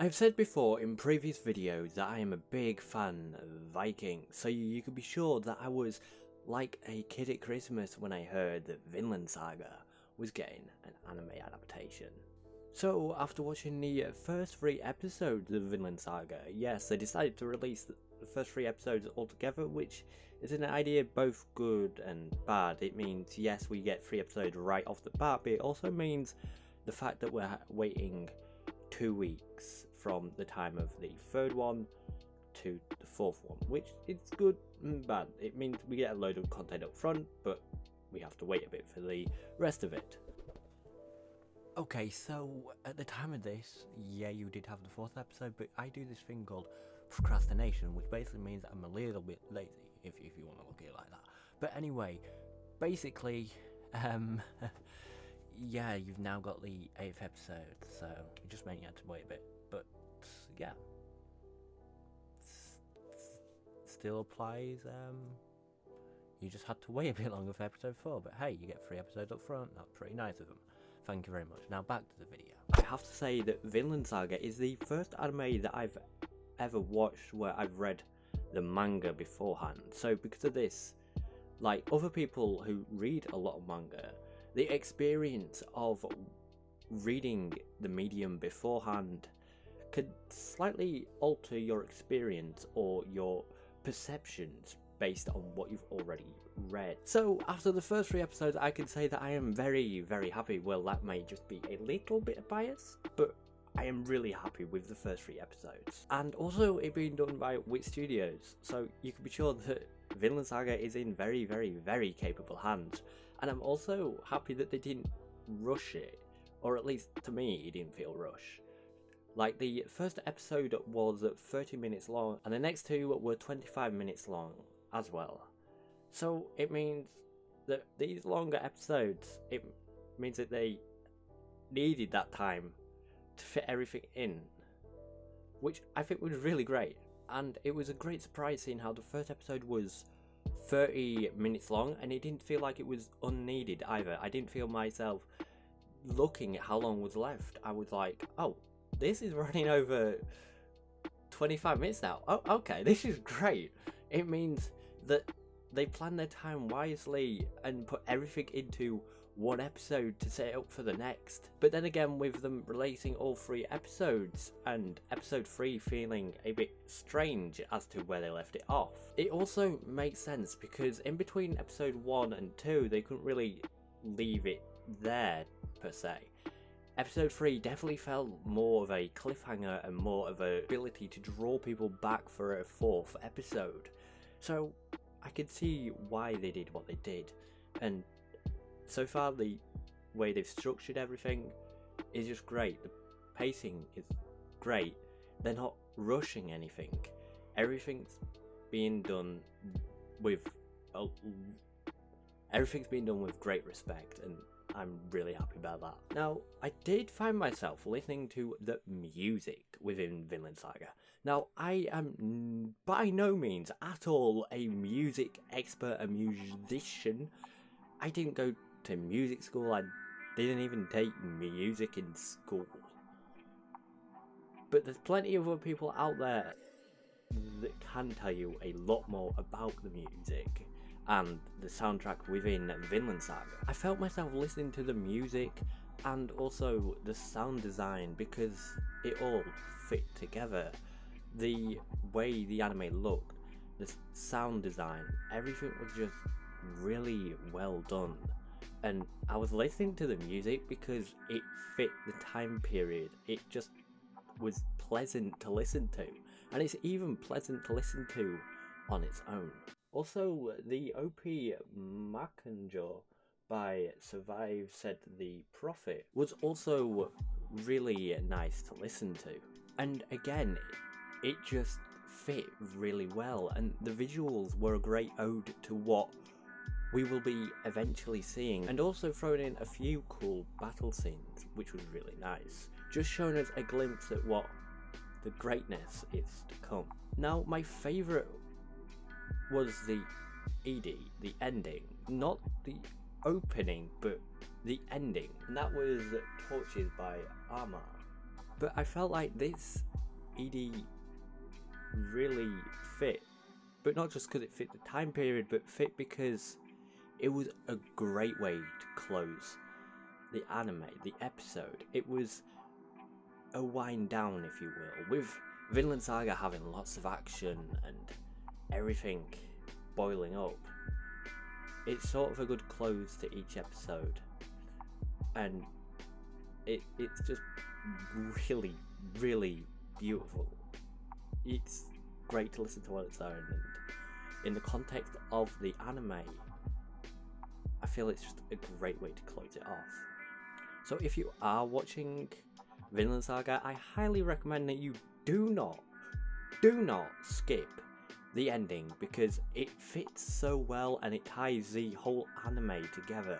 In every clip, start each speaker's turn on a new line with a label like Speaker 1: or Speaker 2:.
Speaker 1: I've said before in previous videos that I am a big fan of Vikings, so you can be sure that I was like a kid at Christmas when I heard that Vinland Saga was getting an anime adaptation. So after watching the first 3 episodes of Vinland Saga, yes, they decided to release the first 3 episodes altogether, which is an idea both good and bad. It means, yes, we get 3 episodes right off the bat, but it also means the fact that we're waiting 2 weeks from the time of the 3rd one to the 4th one, which is good and bad. It means we get a load of content up front, but we have to wait a bit for the rest of it. Okay, so at the time of this, yeah, you did have the 4th episode, but I do this thing called procrastination, which basically means I'm a little bit lazy, if you want to look at it like that. But anyway, basically, yeah, you've now got the 8th episode, so it just meant you had to wait a bit, but yeah, still applies. You just had to wait a bit longer for episode 4, but hey, you get 3 episodes up front. That's pretty nice of them. Thank you very much. Now back to the video. I have to say that Vinland Saga is the first anime that I've ever watched where I've read the manga beforehand. So because of this, like other people who read a lot of manga, the experience of reading the medium beforehand could slightly alter your experience or your perceptions based on what you've already read. So after the first 3 episodes, I can say that I am very, very happy. Well, that may just be a little bit biased, but I am really happy with the first 3 episodes. And also it being done by Wit Studios, so you can be sure that Vinland Saga is in very, very, very capable hands. And I'm also happy that they didn't rush it, or at least to me it didn't feel rushed. Like the first episode was 30 minutes long and the next 2 were 25 minutes long as well. So it means that these longer episodes, it means that they needed that time to fit everything in, which I think was really great. And it was a great surprise seeing how the first episode was 30 minutes long and it didn't feel like it was unneeded either. I didn't feel myself looking at how long was left. I was like, oh, this is running over 25 minutes now. Oh, okay, this is great. It means that they planned their time wisely and put everything into one episode to set it up for the next. But then again, with them releasing all 3 episodes and episode 3 feeling a bit strange as to where they left it off, it also makes sense because in between episode 1 and 2 they couldn't really leave it there per se. Episode 3 definitely felt more of a cliffhanger and more of an ability to draw people back for a 4th episode. So I could see why they did what they did, and so far the way they've structured everything is just great. The pacing is great. They're not rushing anything. Everything's being done with great respect, and I'm really happy about that. Now, I did find myself listening to the music within Vinland Saga. Now, I am by no means at all a music expert, a musician. I didn't go to music school, I didn't even take music in school. But there's plenty of other people out there that can tell you a lot more about the music and the soundtrack within Vinland Saga. I felt myself listening to the music and also the sound design because it all fit together. The way the anime looked, the sound design, everything was just really well done. And I was listening to the music because it fit the time period. It just was pleasant to listen to, and it's even pleasant to listen to on its own. Also, the OP Makanjo by Survive Said the Prophet was also really nice to listen to. And again, it just fit really well, and the visuals were a great ode to what we will be eventually seeing, and also thrown in a few cool battle scenes, which was really nice, just showing us a glimpse at what the greatness is to come. Now, my favourite was the ED, the ending, not the opening, but the ending, and that was Torches by Arma. But I felt like this ED really fit, but not just because it fit the time period, but fit because it was a great way to close the anime, the episode. It was a wind down, if you will, with Vinland Saga having lots of action and everything boiling up. It's sort of a good close to each episode, and it's just really, really beautiful. It's great to listen to on its own, and in the context of the anime, I feel it's just a great way to close it off. So if you are watching Vinland Saga, I highly recommend that you do not skip the ending, because it fits so well and it ties the whole anime together,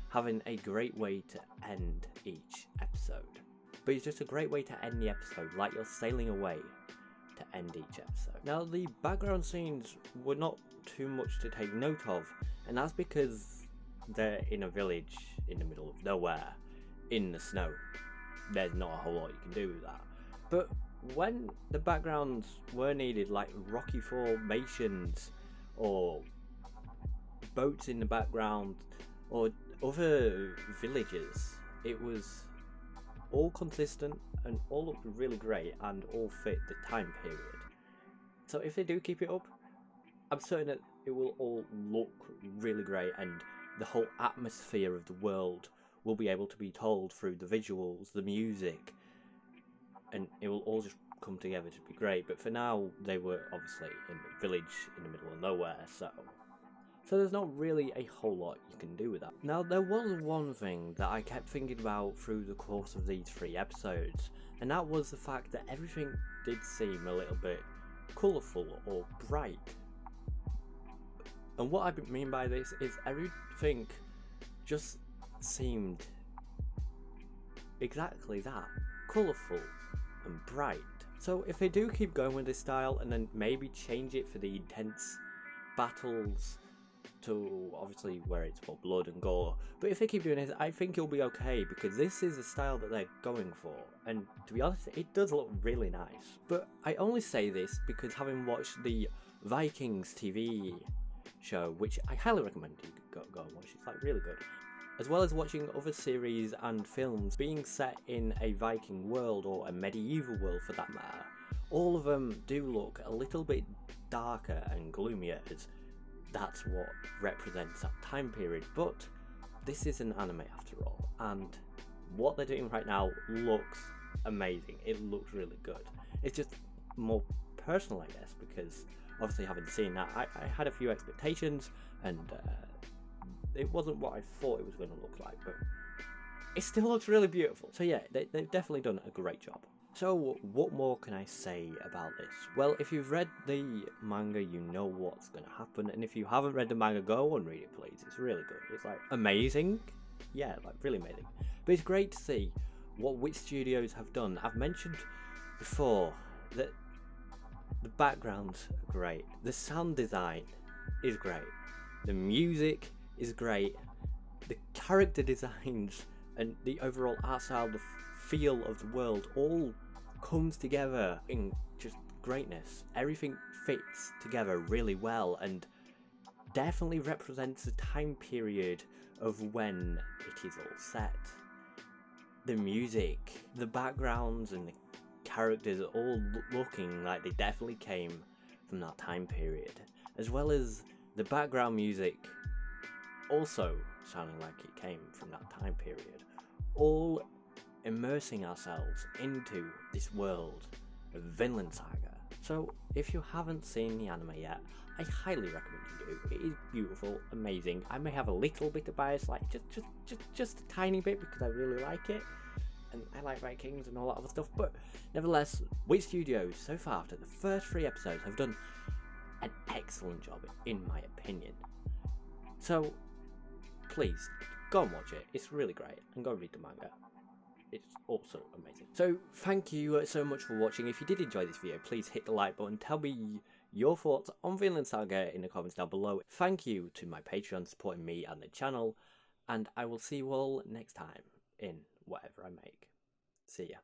Speaker 1: having a great way to end each episode. But it's just a great way to end the episode, like you're sailing away to end each episode. Now, the background scenes were not too much to take note of, and that's because they're in a village in the middle of nowhere, in the snow. There's not a whole lot you can do with that. But when the backgrounds were needed, like rocky formations or boats in the background or other villages, it was all consistent and all looked really great and all fit the time period. So if they do keep it up, I'm certain that it will all look really great, and the whole atmosphere of the world will be able to be told through the visuals, the music, and it will all just come together to be great. But for now, they were obviously in the village in the middle of nowhere, so there's not really a whole lot you can do with that. Now, there was one thing that I kept thinking about through the course of these 3 episodes, and that was the fact that everything did seem a little bit colourful or bright. And what I mean by this is everything just seemed exactly that, colourful and bright. So if they do keep going with this style and then maybe change it for the intense battles to obviously where it's more blood and gore, but if they keep doing this, I think it'll be okay, because this is a style that they're going for, and to be honest, it does look really nice. But I only say this because having watched the Vikings TV show, which I highly recommend you go and watch, it's like really good, as well as watching other series and films being set in a Viking world or a medieval world for that matter, all of them do look a little bit darker and gloomier, as that's what represents that time period. But this is an anime after all, and what they're doing right now looks amazing. It looks really good. It's just more personal, I guess, because obviously having seen that, I had a few expectations, and it wasn't what I thought it was going to look like, but it still looks really beautiful. So yeah, they've definitely done a great job. So what more can I say about this? Well, if you've read the manga, you know what's going to happen, and if you haven't read the manga, go and read it, please. It's really good. It's like amazing. Yeah, like really amazing. But it's great to see what Wit Studios have done. I've mentioned before that the backgrounds are great, the sound design is great, the music is great, the character designs and the overall art style, the feel of the world all comes together in just greatness. Everything fits together really well and definitely represents the time period of when it is all set. The music, the backgrounds and the characters are all looking like they definitely came from that time period, as well as the background music also sounding like it came from that time period, all immersing ourselves into this world of Vinland Saga. So if you haven't seen the anime yet, I highly recommend you do. It is beautiful, amazing. I may have a little bit of bias, like just a tiny bit, because I really like it, and I like Vikings and all that other stuff, but nevertheless, Wit Studios so far after the first 3 episodes have done an excellent job in my opinion. So please go and watch it, it's really great, and go read the manga. It's also amazing. So thank you so much for watching. If you did enjoy this video, please hit the like button, tell me your thoughts on Vinland Saga in the comments down below. Thank you to my Patreon supporting me and the channel, and I will see you all next time in whatever I make. See ya.